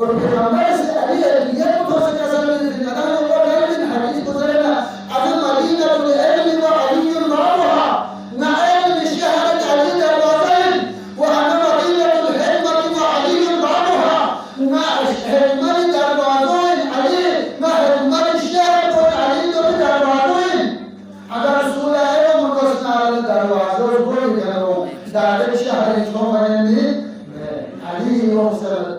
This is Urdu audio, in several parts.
والبيغمبر عليه يكتب سكسر من الأدام وقال من حديث قصرنا أن مدينة العلم وعلي رابها مع علم شهادة علي الوزين وأن مدينة الحكمة وعلي رابها مع حكمة الوزين علي مع حكمة الشهادة علي الوزين هذا رسول الله مقصنا على الدروازة وقول كانوا دار الشهر يشوفون علي وسلم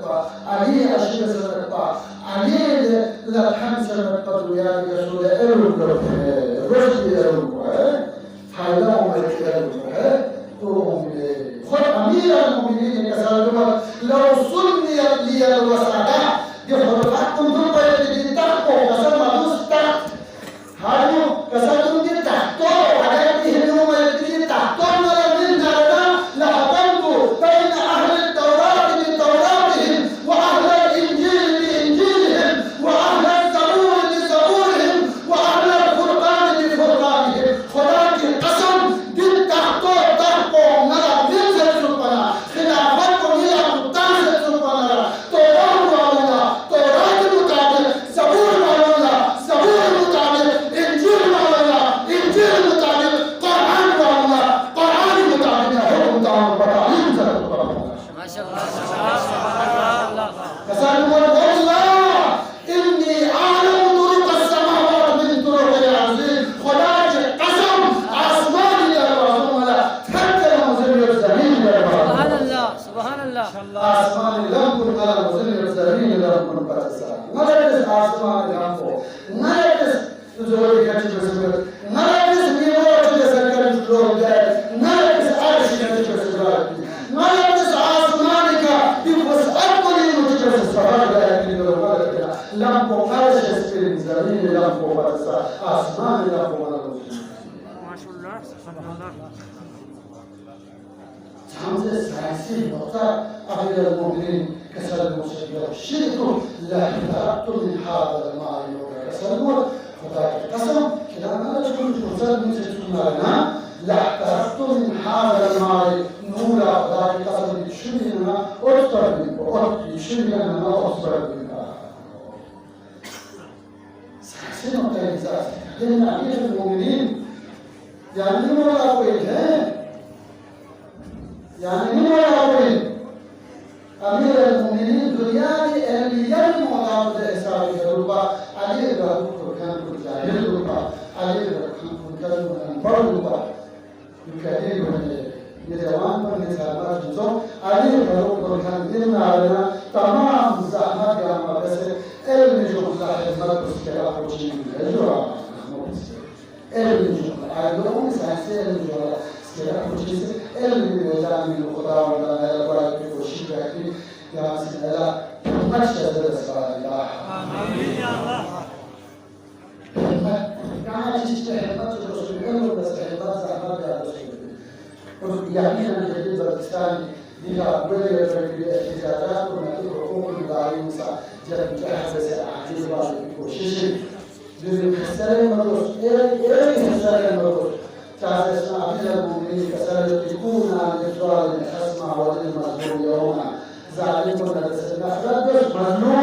علي أشياء سلم علي لا تحمل سلم ويا رسول الله رسول الله هذا هو الكلام خد أمير المؤمنين كسالما لو سلمي لي الوسادة يخرجكم ثم يتدقوا كسالما مستق هذا كسالما يتدقوا هذا يهنيهم يتدقوا ولا من هذا لحكمت بين أهل التوراة بتوراتهم وأهل الإنجيل بإنجيلهم وأهل الزبور بزبورهم وأهل الفرقان بفرقانهم خلاك القسم بالتحقق تحقق ملا بنزل سلطنا خلافتكم هي متنزل سلطنا توراة وعلا توراة متعبد زبور وعلا زبور متعبد إنجيل وعلا إنجيل متعبد قرآن وعلا قرآن متعبد حكم تعالى بطعيم زل ما شاء الله سبحان الله كسالم والله إني أعلم طرق السماوات من طرق العزيز خلاك قسم أسمان يا رسول الله تكلم وزن الزمين يا رسول سبحان الله الله سبحان الله آسمان لم كن على وزن الزمين لم كن بتسا ما لبس آسمان لم كن ما لبس زوري كتير بسمع ما لبس ميوه تجسر كتير زور ده ما لبس عرش كتير بسمع ما لبس آسمانك بفس أكبر متجسر سفر ده كتير بسمع لم كن عرش سبيل زمين لم كن بتسا آسمان لم كن على وزن ما شاء الله سبحان الله همزة سياسية نقطة أمير المؤمنين كسر المسلمين شئت لا تركت من هذا الماء كسر خداك القسم كلام لا تكون فرصة من ستنا لا تركت من هذا الماء نورا خداك القسم بشرنا أكثر منك بشرنا أكثر منك سياسية نقطة إنسان لأن أمير المؤمنين يعني ما لا أقول يعني من الأولين أمير المؤمنين دنياني اللي ينمو على الإسلام يروبا عليه بقول كان كل جاهل يروبا عليه كان كان برضوبا يكادين من يدوان من الإسلام جزء عليه بقول كان دين علينا تمام زحمة جامعة بس اللي جو زحمة بس كلا كوشي يجوا اللي جو عيلون سانسي اللي جو كلا كوشي اللي يوزع من الخضار ولا الورق بكوشي بحكي يا سيدنا مشهد الإسرائيل آمين يا الله كان تشتهي حكمة الرسول إنه بس حكمة زحمة يا رسول يعني أنا جديد باكستان بها ولا في احتجاجات ونتيجة حقوق المدعين جد أحدث عزيز بعض بكوشي بالمحسن المدرس إيه محسن المدرس تعززنا عبد المؤمنين كسالة يكون عن إفضال الحسمة وللمظلوم يوما زعلمنا لسنا فلبس مظلوم